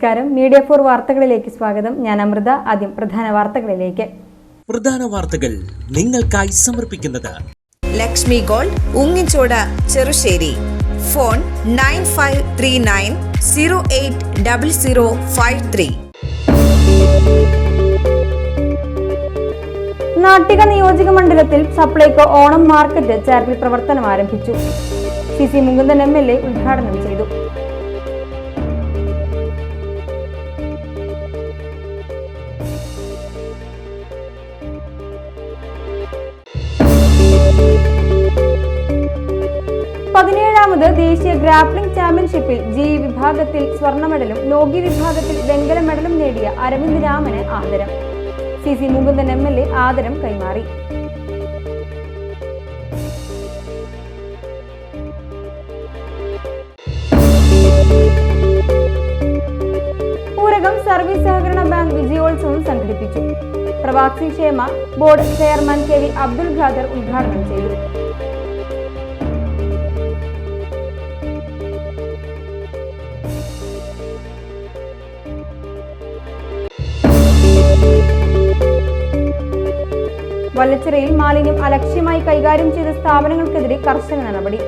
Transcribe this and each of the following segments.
നമസ്കാരം. മീഡിയ 4 വാർത്തകളിലേക്ക് സ്വാഗതം. ഞാൻ അമൃത. ആദ്യം പ്രധാന വാർത്തകളിലേക്ക്. പ്രധാന വാർത്തകൾ നിങ്ങൾക്കായി സമർപ്പിക്കുന്നത് ലക്ഷ്മി ഗോൾഡ്, ഉങ്ങിച്ചോട്, ചെറുശ്ശേരി. ഫോൺ 9539080053. നാട്ടിക നിയോജക മണ്ഡലത്തിൽ സപ്ലൈകോ ഓണം മാർക്കറ്റ് ചേർപ്പിൽ പ്രവർത്തനം ആരംഭിച്ചു. CC മുകുന്ദൻ MLA ഉദ്ഘാടനം ചെയ്തു. പതിനേഴാമത് ദേശീയ ഗ്രാപ്ലിംഗ് ചാമ്പ്യൻഷിപ്പിൽ ജി വിഭാഗത്തിൽ സ്വർണ്ണ മെഡലും നോഗി വിഭാഗത്തിൽ വെങ്കല മെഡലും നേടിയ അരവിന്ദ് രാമന് ആദരം. CC മുകുന്ദൻ MLA ആദരം കൈമാറി. ഊരകം സർവീസ് സഹകരണ ബാങ്ക് വിജയോത്സവം സംഘടിപ്പിച്ചു. പ്രവാസി ക്ഷേമ board chairman KV Abdul Khader ഉദ്ഘാടനം ചെയ്തു. വല്ലച്ചിറയിൽ മാലിന്യം അലക്ഷ്യമായി കൈകാര്യം ചെയ്ത സ്ഥാപനങ്ങൾക്കെതിരെ കർശന നടപടി.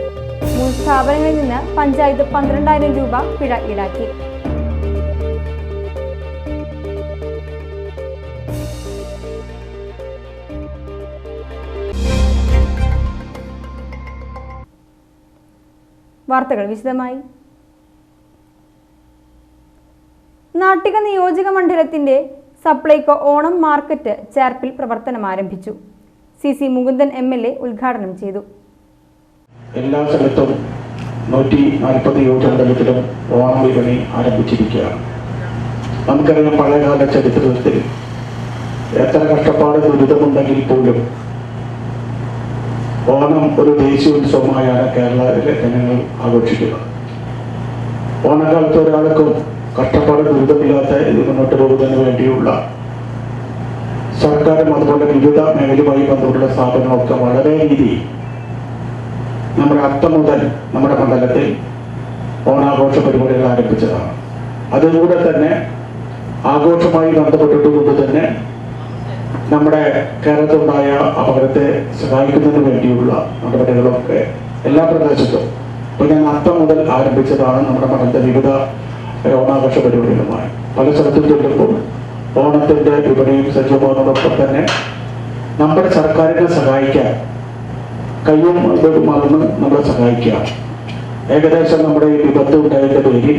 3 സ്ഥാപനങ്ങളിൽ നിന്ന് പഞ്ചായത്ത് 12,000 രൂപ പിഴ ഈടാക്കി. വാർത്തകൾ വിശദമായി. നാട്ടിക നിയോജക മണ്ഡലത്തിന്റെ സപ്ലൈകോ ഓണം മാർക്കറ്റ് ചേർപ്പിൽ പ്രവർത്തനം ആരംഭിച്ചു. CC മുകുന്ദൻ MLA ഉദ്ഘാടനം ചെയ്തു. എല്ലാ സ്ഥലത്തും 140 യോജനതലത്തിലും ഓണം വിപണി ആരംഭിച്ചിരിക്കുകയാണ്. നമുക്കറിയാം, പഴയകാല ചരിത്രത്തിൽ എത്ര കഷ്ടപ്പാട് ദുരിതമുണ്ടെങ്കിൽ പോലും ഓണം ഒരു ദേശീയോത്സവമായാണ് കേരളത്തിലെ ജനങ്ങൾ ആഘോഷിക്കുന്നത്. ഓണക്കാലത്ത് ഒരാൾക്കും കഷ്ടപ്പാട് ദുരിതമില്ലാത്ത ഇത് മുന്നോട്ട് പോകുന്നതിന് വേണ്ടിയുള്ള സർക്കാരും അതുപോലെ വിവിധ മേഖലയുമായി ബന്ധപ്പെട്ട സ്ഥാപനങ്ങളൊക്കെ വളരെ രീതിയിൽ നമ്മുടെ അത്തം മുതൽ നമ്മുടെ മണ്ഡലത്തിൽ ഓണാഘോഷ പരിപാടികൾ ആരംഭിച്ചതാണ്. അതുകൂടെ തന്നെ ആഘോഷമായി ബന്ധപ്പെട്ടിട്ടുകൊണ്ട് തന്നെ നമ്മുടെ കേരളത്തിലുണ്ടായ അപകടത്തെ സഹായിക്കുന്നതിന് വേണ്ടിയുള്ള നടപടികളൊക്കെ എല്ലാ പ്രദേശത്തും പിന്നെ അത്തം മുതൽ ആരംഭിച്ചതാണ്. നമ്മുടെ മണ്ഡലത്തെ വിവിധ ഓണാഘോഷ പരിപാടികളുമായി പല സ്ഥലത്തും ചെല്ലുമ്പോൾ ഓണത്തിന്റെ വിപണിയും സജ്ജമാകുന്നതോടൊപ്പം തന്നെ നമ്മുടെ സർക്കാരിനെ സഹായിക്കാൻ കയ്യും മറന്ന് നമ്മളെ സഹായിക്കുക. ഏകദേശം നമ്മുടെ ഈ വിപത്ത് ഉണ്ടായതിന്റെ പേരിൽ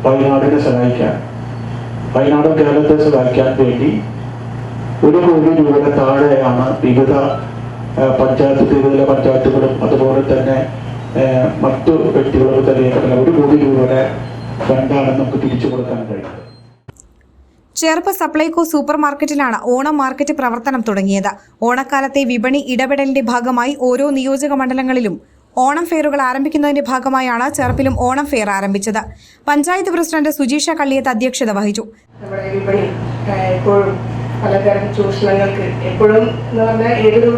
വയനാടിനെ സഹായിക്കാൻ, വയനാട് കേരളത്തെ സഹായിക്കാൻ വേണ്ടി 1 കോടി രൂപയുടെ താഴെയാണ് വിവിധ പഞ്ചായത്തുകളും അതുപോലെ തന്നെ മറ്റു വ്യക്തികളൊക്കെ തന്നെ 1 കോടി രൂപയുടെ ഫണ്ടാണ് നമുക്ക് തിരിച്ചു കൊടുക്കാൻ കഴിയുന്നത്. ചേർപ്പ് സപ്ലൈകോ സൂപ്പർ മാർക്കറ്റിലാണ് ഓണം മാർക്കറ്റ് പ്രവർത്തനം തുടങ്ങിയത്. ഓണക്കാലത്തെ വിപണി ഇടപെടലിന്റെ ഭാഗമായി ഓരോ നിയോജക മണ്ഡലങ്ങളിലും ഓണം ഫെയറുകൾ ആരംഭിക്കുന്നതിന്റെ ഭാഗമായാണ് ചേർപ്പിലും ഓണം ഫെയർ ആരംഭിച്ചത്. പഞ്ചായത്ത് പ്രസിഡന്റ് സുജീഷ കള്ളിയത്ത് അധ്യക്ഷത വഹിച്ചു. നമ്മുടെ വിപണി എപ്പോഴും പലതരം ചൂഷണങ്ങൾക്ക് എപ്പോഴും എന്ന് പറഞ്ഞാൽ ഏതൊരു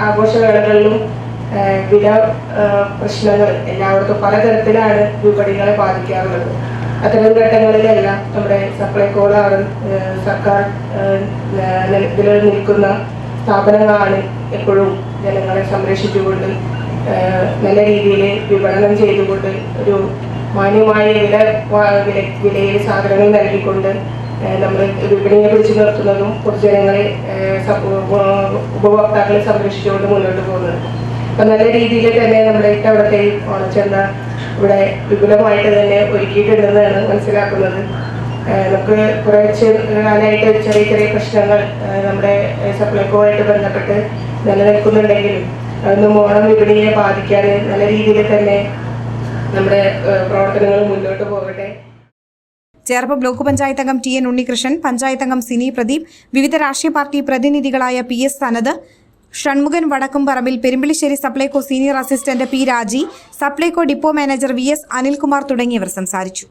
ആഘോഷവേളകളിലും വില പ്രശ്നങ്ങൾ എല്ലായിടത്തും പലതരത്തിലാണ് വിപണികളെ ബാധിക്കാറുള്ളത്. അത്തരം ഘട്ടങ്ങളിലെല്ലാം നമ്മുടെ സപ്ലൈകോളാണ് സർക്കാർ ഇതിൽ നിൽക്കുന്ന സ്ഥാപനങ്ങളാണ് എപ്പോഴും ജനങ്ങളെ സംരക്ഷിച്ചുകൊണ്ട് നല്ല രീതിയിൽ വിപണനം ചെയ്തുകൊണ്ട് ഒരു മാന്യമായ വിലയിൽ സാധനങ്ങൾ നൽകിക്കൊണ്ട് നമ്മൾ വിപണിയെ പിടിച്ചു നിർത്തുന്നതും പൊതുജനങ്ങളെ ഉപഭോക്താക്കളെ സംരക്ഷിച്ചുകൊണ്ട് മുന്നോട്ട് പോകുന്നത്. അപ്പം നല്ല രീതിയിൽ തന്നെ നമ്മുടെ ഇത്തവണത്തെയും ഓണച്ചന്ത ഇവിടെ വിപുലമായിട്ട് തന്നെ ഒരുക്കിയിട്ടുണ്ടെന്നാണ് മനസ്സിലാക്കുന്നത്. നമുക്ക് കുറച്ച് കാലമായിട്ട് ചെറിയ ചെറിയ പ്രശ്നങ്ങൾ നമ്മുടെ സപ്ലൈകോയായിട്ട് ബന്ധപ്പെട്ട് നിലനിൽക്കുന്നുണ്ടെങ്കിലും അതൊന്നും ഓണം വിപണിയെ ബാധിക്കാതെ നല്ല രീതിയിൽ തന്നെ നമ്മുടെ പ്രവർത്തനങ്ങൾ മുന്നോട്ട് പോകട്ടെ. ചേർപ്പ് ബ്ലോക്ക് പഞ്ചായത്ത് അംഗം TN ഉണ്ണികൃഷ്ണൻ, പഞ്ചായത്ത് അംഗം സിനി പ്രദീപ്, വിവിധ രാഷ്ട്രീയ പാർട്ടി പ്രതിനിധികളായ PS Sanath, Shanmukhan Vadakkumparambil, Perumpilissery Supplyco senior assistant P Raji, Supplyco depot manager VS Anilkumar തുടങ്ങിയവർ സംസാരിച്ചു.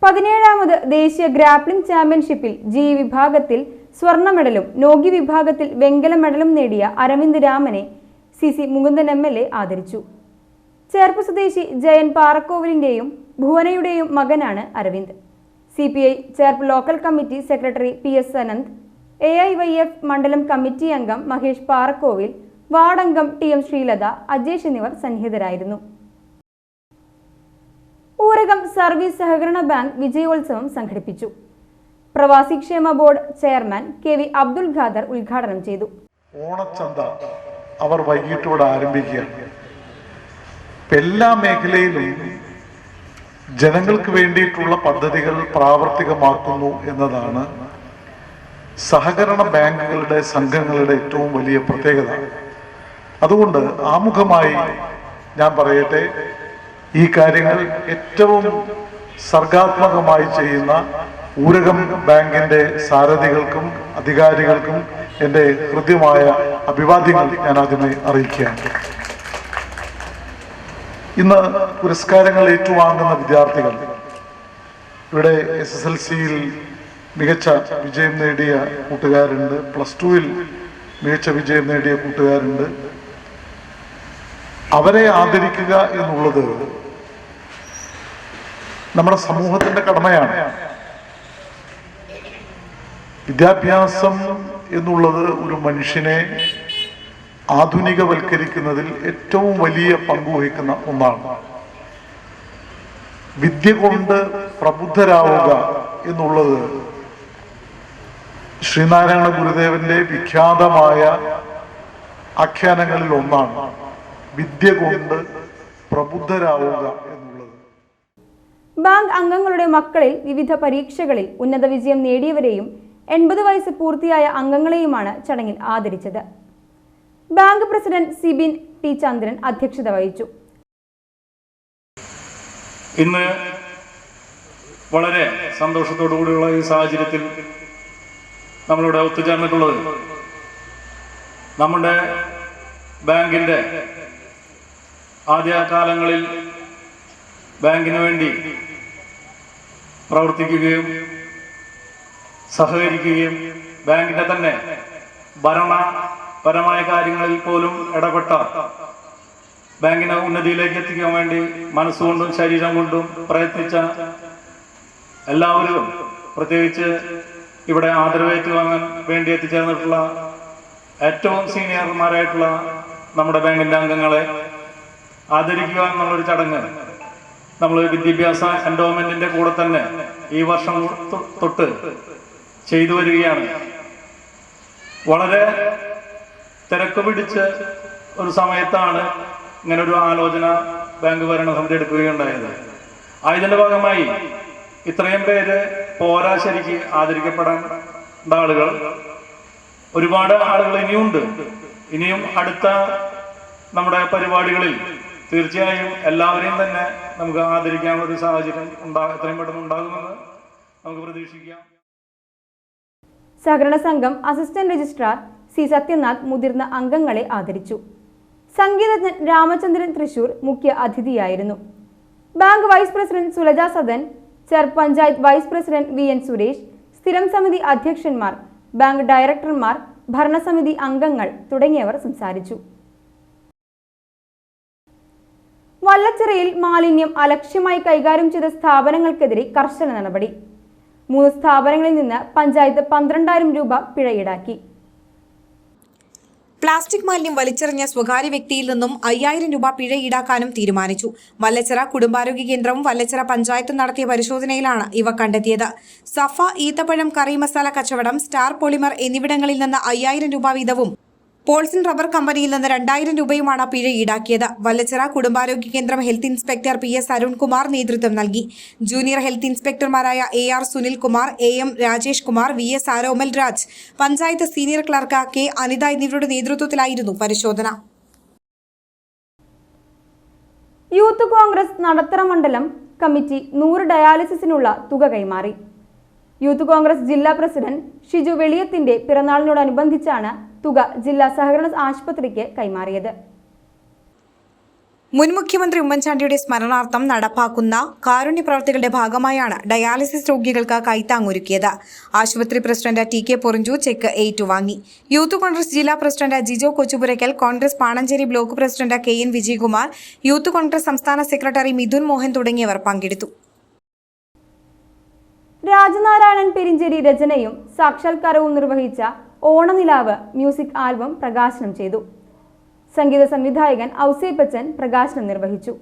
പതിനേഴാമത് ദേശീയ ഗ്രാപ്ലിംഗ് ചാമ്പ്യൻഷിപ്പിൽ ജി വിഭാഗത്തിൽ സ്വർണ്ണ മെഡലും നോഗി വിഭാഗത്തിൽ വെങ്കല മെഡലും നേടിയ അരവിന്ദ് രാമനെ CC മുകുന്ദൻ MLA ആദരിച്ചു. ചേർപ്പ് സ്വദേശി ജയൻ പാറക്കോവിലിന്റെയും ഭുവനയുടെയും മകനാണ് Aravind. CPI Cherpu local committee secretary PS Ananth, AIYF മണ്ഡലം കമ്മിറ്റി അംഗം മഹേഷ് പാറക്കോവിൽ, വാർഡംഗം TM ശ്രീലത, അജേഷ് എന്നിവർ സന്നിഹിതരായിരുന്നു. ഊരകം സർവീസ് സഹകരണ ബാങ്ക് വിജയോത്സവം സംഘടിപ്പിച്ചു. പ്രവാസി ക്ഷേമ board chairman KV Abdul Khader ഉദ്ഘാടനം ചെയ്തു. ഓണച്ചന്ത അവർ വൈകിട്ട് ഇവിടെ ആരംഭിക്കുകയാണ്. എല്ലാ മേഖലയിലും ജനങ്ങൾക്ക് വേണ്ടിയിട്ടുള്ള പദ്ധതികൾ പ്രാവർത്തികമാക്കുന്നു എന്നതാണ് സഹകരണ ബാങ്കുകളുടെ സംഘങ്ങളുടെ ഏറ്റവും വലിയ പ്രത്യേകത. അതുകൊണ്ട് ആമുഖമായി ഞാൻ പറയട്ടെ, ഈ കാര്യങ്ങൾ ഏറ്റവും സർഗാത്മകമായി ചെയ്യുന്ന ഊരകം ബാങ്കിന്റെ സാരഥികൾക്കും അധികാരികൾക്കും എൻ്റെ ഹൃദ്യമായ അഭിവാദ്യങ്ങൾ ഞാൻ ആദ്യമേ അറിയിക്കുകയാണ്. ഇന്ന് പുരസ്കാരങ്ങൾ ഏറ്റുവാങ്ങുന്ന വിദ്യാർത്ഥികൾ, ഇവിടെ SSLCയിൽ മികച്ച വിജയം നേടിയ കൂട്ടുകാരുണ്ട്, +2-ൽ മികച്ച വിജയം നേടിയ കൂട്ടുകാരുണ്ട്. അവരെ ആദരിക്കുക എന്നുള്ളത് നമ്മുടെ സമൂഹത്തിന്റെ കടമയാണ്. വിദ്യാഭ്യാസം എന്നുള്ളത് ഒരു മനുഷ്യനെ ആധുനികവൽക്കരിക്കുന്നതിൽ ഏറ്റവും വലിയ പങ്കുവഹിക്കുന്ന ഒന്നാണ്. വിദ്യ കൊണ്ട് പ്രബുദ്ധരാവുക എന്നുള്ളത് ശ്രീനാരായണ ഗുരുദേവന്റെ വിഖ്യാതമായ ആഖ്യാനങ്ങളിൽ ഒന്നാണ്. വിദ്യ കൊണ്ട് പ്രബുദ്ധരാവുക എന്നുള്ളത്. ബാങ്ക് അംഗങ്ങളുടെ മക്കളിൽ വിവിധ പരീക്ഷകളിൽ ഉന്നത വിജയം നേടിയവരെയും 80 വയസ്സ് പൂർത്തിയായ അംഗങ്ങളെയുമാണ് ചടങ്ങിൽ ആദരിച്ചത്. ബാങ്ക് പ്രസിഡന്റ് സിബിൻ ടി ചന്ദ്രൻ അധ്യക്ഷത വഹിച്ചു. ഇന്ന് വളരെ സന്തോഷത്തോടു കൂടിയുള്ള ഈ സാഹചര്യത്തിൽ നമ്മളിവിടെ ഒത്തുചേർന്നിട്ടുള്ളത് നമ്മുടെ ബാങ്കിൻ്റെ ആദ്യകാലങ്ങളിൽ ബാങ്കിന് വേണ്ടി പ്രവർത്തിക്കുകയും സഹകരിക്കുകയും ബാങ്കിന്റെ തന്നെ ഭരണപരമായ കാര്യങ്ങളിൽ പോലും ഇടപെട്ട, ബാങ്കിനെ ഉന്നതിയിലേക്ക് എത്തിക്കാൻ വേണ്ടി മനസ്സുകൊണ്ടും ശരീരം കൊണ്ടും പ്രയത്നിച്ച എല്ലാവരും, പ്രത്യേകിച്ച് ഇവിടെ ആദരവേറ്റുവാങ്ങാൻ വേണ്ടി എത്തിച്ചേർന്നിട്ടുള്ള ഏറ്റവും സീനിയർമാരായിട്ടുള്ള നമ്മുടെ ബാങ്കിന്റെ അംഗങ്ങളെ ആദരിക്കുക എന്നുള്ളൊരു ചടങ്ങ് നമ്മൾ വിദ്യാഭ്യാസ എൻഡോമെന്റിന്റെ കൂടെ തന്നെ ഈ വർഷം തൊട്ട് ചെയ്തു വരികയാണ്. വളരെ തിരക്ക് പിടിച്ച് ഒരു സമയത്താണ് ഇങ്ങനൊരു ആലോചന ബാങ്ക് ഭരണസമിതി എടുക്കുകയുണ്ടായത്. ഇതിന്റെ ഭാഗമായി ഇത്രയും പേര് പോരാ ശരിക്ക് ആദരിക്കപ്പെടേണ്ട ആളുകൾ, ഒരുപാട് ആളുകൾ ഇനിയുണ്ട്. ഇനിയും അടുത്ത നമ്മുടെ പരിപാടികളിൽ തീർച്ചയായും എല്ലാവരെയും തന്നെ നമുക്ക് ആദരിക്കാനുള്ള ഒരു സാഹചര്യം എത്രയും പെട്ടെന്ന് ഉണ്ടാകുമെന്ന് നമുക്ക് പ്രതീക്ഷിക്കാം. സഹകരണ സംഘം അസിസ്റ്റന്റ് രജിസ്ട്രാർ സി സത്യനാഥ് മുതിർന്ന അംഗങ്ങളെ ആദരിച്ചു. സംഗീതജ്ഞൻ രാമചന്ദ്രൻ തൃശൂർ മുഖ്യ അതിഥിയായിരുന്നു. Bank vice president Sulaja Sadan, Cherpu panchayat vice president VN Suresh, സ്ഥിരം സമിതി അധ്യക്ഷന്മാർ, ബാങ്ക് ഡയറക്ടർമാർ, ഭരണസമിതി അംഗങ്ങൾ തുടങ്ങിയവർ സംസാരിച്ചു. വല്ലച്ചിറയിൽ മാലിന്യം അലക്ഷ്യമായി കൈകാര്യം ചെയ്ത സ്ഥാപനങ്ങൾക്കെതിരെ കർശന നടപടി. 3 സ്ഥാപനങ്ങളിൽ നിന്ന് പഞ്ചായത്ത് 12,000 രൂപ പിഴ ഈടാക്കി. പ്ലാസ്റ്റിക് മാലിന്യം വലിച്ചെറിഞ്ഞ സ്വകാര്യ വ്യക്തിയിൽ നിന്നും 5,000 രൂപ പിഴ ഈടാക്കാനും തീരുമാനിച്ചു. വല്ലച്ചിറ കുടുംബാരോഗ്യ കേന്ദ്രവും വല്ലച്ചിറ പഞ്ചായത്തും നടത്തിയ പരിശോധനയിലാണ് ഇവ കണ്ടെത്തിയത്. സഫ ഈത്തപ്പഴം കറി മസാല കച്ചവടം, സ്റ്റാർ പോളിമർ എന്നിവിടങ്ങളിൽ നിന്ന് 5,000 രൂപ വീതവും പോൾസൺ റബ്ബർ കമ്പനിയിൽ നിന്ന് 2,000 രൂപയുമാണ് പിഴ ഈടാക്കിയത്. വല്ലച്ചിറ കുടുംബാരോഗ്യ കേന്ദ്രം ഹെൽത്ത് ഇൻസ്പെക്ടർ PS അരുൺകുമാർ നേതൃത്വം നൽകി. ജൂനിയർ ഹെൽത്ത് ഇൻസ്പെക്ടർമാരായ AR Sunilkumar, AM Rajesh Kumar, VS Aromal Raj, panchayat senior clerk K Anitha എന്നിവരുടെ നേതൃത്വത്തിലായിരുന്നു പരിശോധന. യൂത്ത് കോൺഗ്രസ് നടത്തറ മണ്ഡലം കമ്മിറ്റി 100 ഡയാലിസിസിനുള്ള തുക കൈമാറി. യൂത്ത് കോൺഗ്രസ് ജില്ലാ പ്രസിഡന്റ് ഷിജു വെളിയത്തിന്റെ പിറന്നാളിനോടനുബന്ധിച്ചാണ് തുക ജില്ലാ സഹകരണ ആശുപത്രിക്ക് കൈമാറിയത്. മുൻ മുഖ്യമന്ത്രി ഉമ്മൻചാണ്ടിയുടെ സ്മരണാർത്ഥം നടപ്പാക്കുന്ന കാരുണ്യ പ്രവർത്തികളുടെ ഭാഗമായാണ് ഡയാലിസിസ് രോഗികൾക്ക് കൈത്താങ്ങൊരുക്കിയത്. ആശുപത്രി പ്രസിഡന്റ് ടി.കെ. പൊറിഞ്ചു ചെക്ക് ഏറ്റുവാങ്ങി. യൂത്ത് കോൺഗ്രസ് ജില്ലാ president Jijo Kochupurackal, Congress Panancherry block president K N. Vijayakumar, youth Congress സംസ്ഥാന സെക്രട്ടറി മിഥുൻ മോഹൻ തുടങ്ങിയവർ പങ്കെടുത്തു. രാജനാരായണൻ പെരിഞ്ചേരി രചനയും സാക്ഷാത്കാരവും നിർവഹിച്ച ഓണനിലാവ് മ്യൂസിക് ആൽബം പ്രകാശനം ചെയ്തു. സംഗീത സംവിധായകൻ ഔസേപ്പച്ചൻ പ്രകാശനം നിർവഹിച്ചു.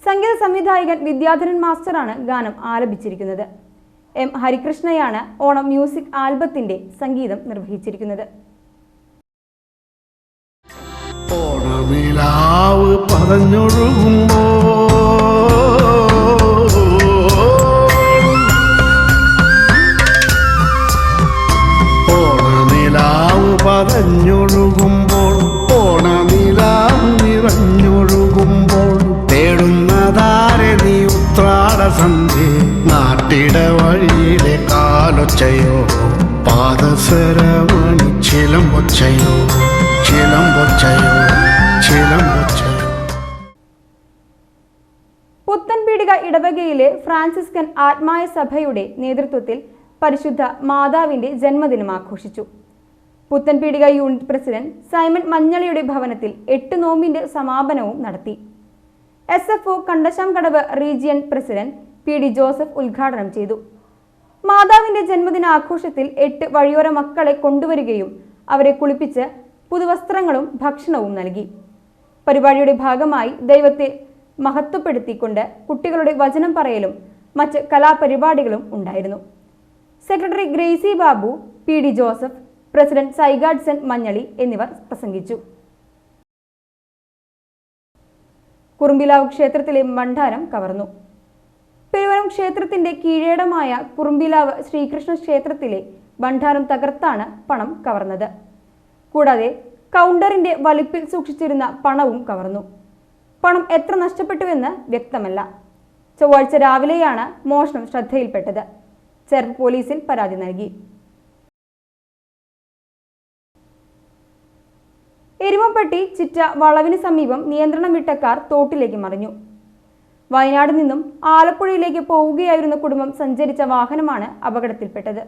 സംഗീത സംവിധായകൻ വിദ്യാധരൻ മാസ്റ്ററാണ് ഗാനം ആലപിച്ചിരിക്കുന്നത്. എം ഹരികൃഷ്ണയാണ് ഓണം മ്യൂസിക് ആൽബത്തിന്റെ സംഗീതം നിർവഹിച്ചിരിക്കുന്നത്. ഓണനിലാവ് പതഞ്ഞൊഴുകുമ്പോ പതഞ്ഞൊഴുകുമ്പോൾ ഓണനിലാവ് നിറഞ്ഞൊഴുകുമ്പോൾ തേടുന്നതാരെ നീ ഉത്രാട സന്ധ്യ നാട്ടിട വഴിയിലെ കാലൊച്ചയോ പാദസരമണി ചിലമ്പൊച്ചയോ ചിലമ്പൊച്ചയോ ചിലമ്പൊച്ചയോ. പുത്തൻപീടിക ഇടവകയിലെ ഫ്രാൻസിസ്കൻ ആത്മായ സഭയുടെ നേതൃത്വത്തിൽ പരിശുദ്ധ മാതാവിന്റെ ജന്മദിനം ആഘോഷിച്ചു. പുത്തൻപീടിക യൂണിറ്റ് പ്രസിഡന്റ് സൈമൺ മഞ്ഞളിയുടെ ഭവനത്തിൽ 8 നോമ്പിന്റെ സമാപനവും നടത്തി. SFO Kandassankadavu region president PD Joseph ഉദ്ഘാടനം ചെയ്തു. മാതാവിന്റെ ജന്മദിനാഘോഷത്തിൽ 8 വഴിയോര മക്കളെ കൊണ്ടുവരികയും അവരെ കുളിപ്പിച്ച് പുതുവസ്ത്രങ്ങളും ഭക്ഷണവും നൽകി. പരിപാടിയുടെ ഭാഗമായി ദൈവത്തെ മഹത്വപ്പെടുത്തിക്കൊണ്ട് കുട്ടികളുടെ വചനം പറയലും മറ്റ് കലാപരിപാടികളും ഉണ്ടായിരുന്നു. Secretary Gracy Babu, PD Joseph, president Saigadson Manjali എന്നിവർ പ്രസംഗിച്ചു. കുറുമ്പിലാവ് ക്ഷേത്രത്തിലെ ഭണ്ഡാരം കവർന്നു. പെരുവനം ക്ഷേത്രത്തിന്റെ കീഴേടമായ കുറുമ്പിലാവ് ശ്രീകൃഷ്ണ ക്ഷേത്രത്തിലെ ഭണ്ഡാരം തകർത്താണ് പണം കവർന്നത്. കൂടാതെ കൗണ്ടറിന്റെ വലിപ്പിൽ സൂക്ഷിച്ചിരുന്ന പണവും കവർന്നു. പണം എത്ര നഷ്ടപ്പെട്ടുവെന്ന് വ്യക്തമല്ല. ചൊവ്വാഴ്ച രാവിലെയാണ് മോഷണം ശ്രദ്ധയിൽപ്പെട്ടത്. ചേർപ്പ് പോലീസിൽ പരാതി നൽകി. എരുമപ്പെട്ടി ചിറ്റ വളവിന് സമീപം നിയന്ത്രണം വിട്ട കാർ തോട്ടിലേക്ക് മറിഞ്ഞു. വയനാട് നിന്നും ആലപ്പുഴയിലേക്ക് പോവുകയായിരുന്ന കുടുംബം സഞ്ചരിച്ച വാഹനമാണ് അപകടത്തിൽപ്പെട്ടത്.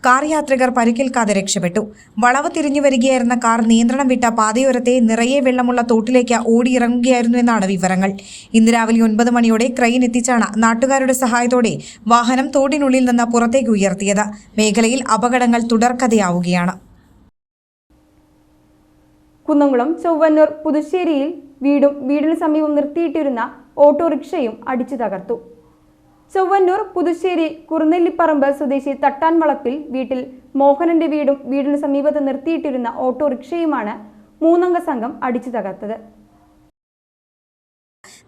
കാർ യാത്രികർ പരിക്കേൽക്കാതെ രക്ഷപ്പെട്ടു. വളവ് തിരിഞ്ഞു വരികയായിരുന്ന കാർ നിയന്ത്രണം വിട്ട പാതയോരത്തെ നിറയെ വെള്ളമുള്ള തോട്ടിലേക്ക് ഓടിയിറങ്ങുകയായിരുന്നുവെന്നാണ് വിവരങ്ങൾ. ഇന്ന് രാവിലെ 9 മണിയോടെ ക്രെയിൻ എത്തിച്ചാണ് നാട്ടുകാരുടെ സഹായത്തോടെ വാഹനം തോടിനുള്ളിൽ നിന്ന് പുറത്തേക്ക് ഉയർത്തിയത്. മേഖലയിൽ അപകടങ്ങൾ തുടർക്കഥയാവുകയാണ്. കുന്നംകുളം ചൊവ്വന്നൂർ പുതുശ്ശേരിയിൽ വീടിന് സമീപം നിർത്തിയിട്ടിരുന്ന ഓട്ടോറിക്ഷയും അടിച്ചു തകർത്തു. ചൊവ്വന്നൂർ പുതുശ്ശേരി കുറുനെല്ലിപ്പറമ്പ് സ്വദേശി തട്ടാൻവളപ്പിൽ വീട്ടിൽ മോഹനന്റെ വീടിന് സമീപത്ത് നിർത്തിയിട്ടിരുന്ന ഓട്ടോറിക്ഷയുമാണ് 3 അംഗ സംഘം അടിച്ചു തകർത്തത്.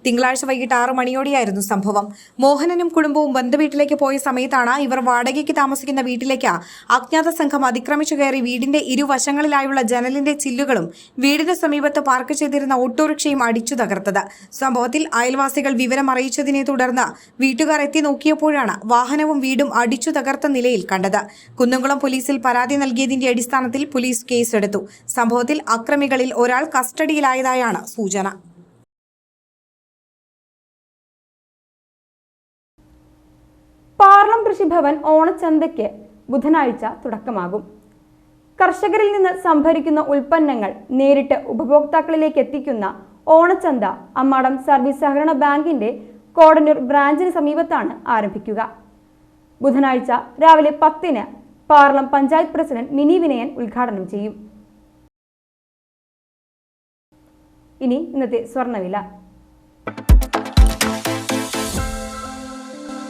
തിങ്കളാഴ്ച വൈകിട്ട് 6 മണിയോടെയായിരുന്നു സംഭവം. മോഹനനും കുടുംബവും ബന്ധുവീട്ടിലേക്ക് പോയ സമയത്താണ് ഇവർ വാടകയ്ക്ക് താമസിക്കുന്ന വീട്ടിലേക്ക് അജ്ഞാത സംഘം അതിക്രമിച്ചു കയറി വീടിന്റെ ഇരുവശങ്ങളിലായുള്ള ജനലിന്റെ ചില്ലുകളും വീടിന് സമീപത്ത് പാർക്ക് ചെയ്തിരുന്ന ഓട്ടോറിക്ഷയും അടിച്ചു തകർത്തത്. സംഭവത്തിൽ അയൽവാസികൾ വിവരം അറിയിച്ചതിനെ തുടർന്ന് വീട്ടുകാർ എത്തി നോക്കിയപ്പോഴാണ് വാഹനവും വീടും അടിച്ചു തകർത്ത നിലയിൽ കണ്ടത്. കുന്നംകുളം പോലീസിൽ പരാതി നൽകിയതിന്റെ അടിസ്ഥാനത്തിൽ പോലീസ് കേസെടുത്തു. സംഭവത്തിൽ അക്രമികളിൽ ഒരാൾ കസ്റ്റഡിയിലായതായാണ് സൂചന. പാർലം കൃഷിഭവൻ ഓണച്ചന്തയ്ക്ക് ബുധനാഴ്ച തുടക്കമാകും. കർഷകരിൽ നിന്ന് സംഭരിക്കുന്ന ഉൽപ്പന്നങ്ങൾ നേരിട്ട് ഉപഭോക്താക്കളിലേക്ക് എത്തിക്കുന്ന ഓണച്ചന്ത അമ്മാടം സർവീസ് സഹകരണ ബാങ്കിന്റെ കോടന്നൂർ ബ്രാഞ്ചിന് സമീപത്താണ് ആരംഭിക്കുക. ബുധനാഴ്ച രാവിലെ 10-ന് പാർലം പഞ്ചായത്ത് പ്രസിഡന്റ് മിനി വിനയൻ ഉദ്ഘാടനം ചെയ്യും. ഇനി ഇന്നത്തെ സ്വർണ്ണവില.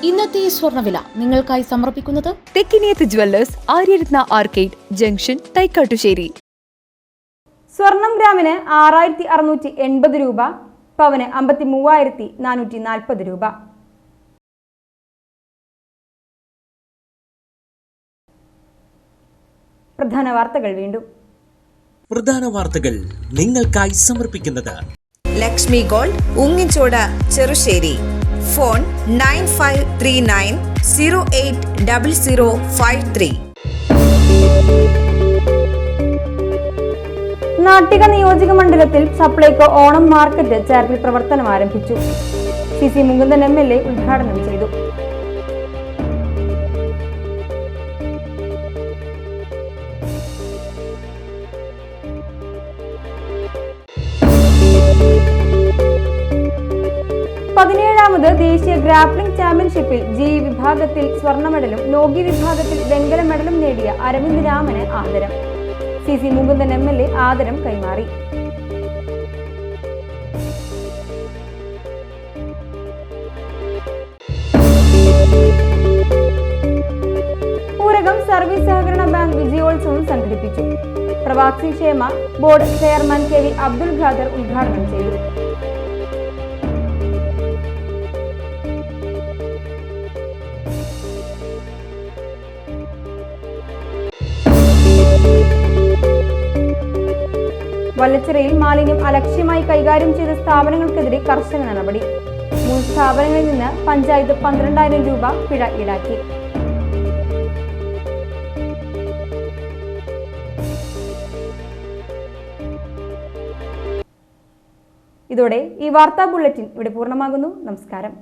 ഇന്നത്തെ സ്വർണ്ണവില നിങ്ങൾക്കായി സമർപ്പിക്കുന്നത് Thekkiniyath jewellers, Aryaratna arcade junction, Thaikkattussery. സ്വർണം ഗ്രാമിന് 6680 രൂപ, പവന് 53,440 രൂപ. പ്രധാന വാർത്തകൾ വീണ്ടും. പ്രധാന വാർത്തകൾ നിങ്ങൾക്കായി സമർപ്പിക്കുന്നത് ലക്ഷ്മി ഗോൾഡ്, ഉങ്ങിച്ചോട്, ചെറുശ്ശേരി. ഫോൺ 9539080053. നാട്ടിക നിയോജക മണ്ഡലത്തിൽ സപ്ലൈകോ ഓണം മാർക്കറ്റ് ചേർപ്പിൽ പ്രവർത്തനം ആരംഭിച്ചു. CC മുകുന്ദൻ MLA ഉദ്ഘാടനം ചെയ്തു. പതിനേഴാമത് ദേശീയ ഗ്രാപ്ലിംഗ് ചാമ്പ്യൻഷിപ്പിൽ GE വിഭാഗത്തിൽ സ്വർണ്ണ മെഡലും നോഗി വിഭാഗത്തിൽ വെങ്കല മെഡലും നേടിയ അരവിന്ദ് രാമന് ആദരം. CC മുകുന്ദൻ MLA ആദരം കൈമാറി. ഊരകം സർവീസ് സഹകരണ ബാങ്ക് വിജയോത്സവം സംഘടിപ്പിച്ചു. പ്രവാസി ക്ഷേമ board chairman KV Abdul Khader ഉദ്ഘാടനം ചെയ്തു. വല്ലച്ചിറയിൽ മാലിന്യം അലക്ഷ്യമായി കൈകാര്യം ചെയ്ത സ്ഥാപനങ്ങൾക്കെതിരെ കർശന നടപടി. 3 സ്ഥാപനങ്ങളിൽ നിന്ന് പഞ്ചായത്ത് 12,000 രൂപ പിഴ ഈടാക്കി. ഇതോടെ ഈ വാർത്താ ബുള്ളറ്റിൻ ഇവിടെ പൂർണ്ണമാകുന്നു. നമസ്കാരം.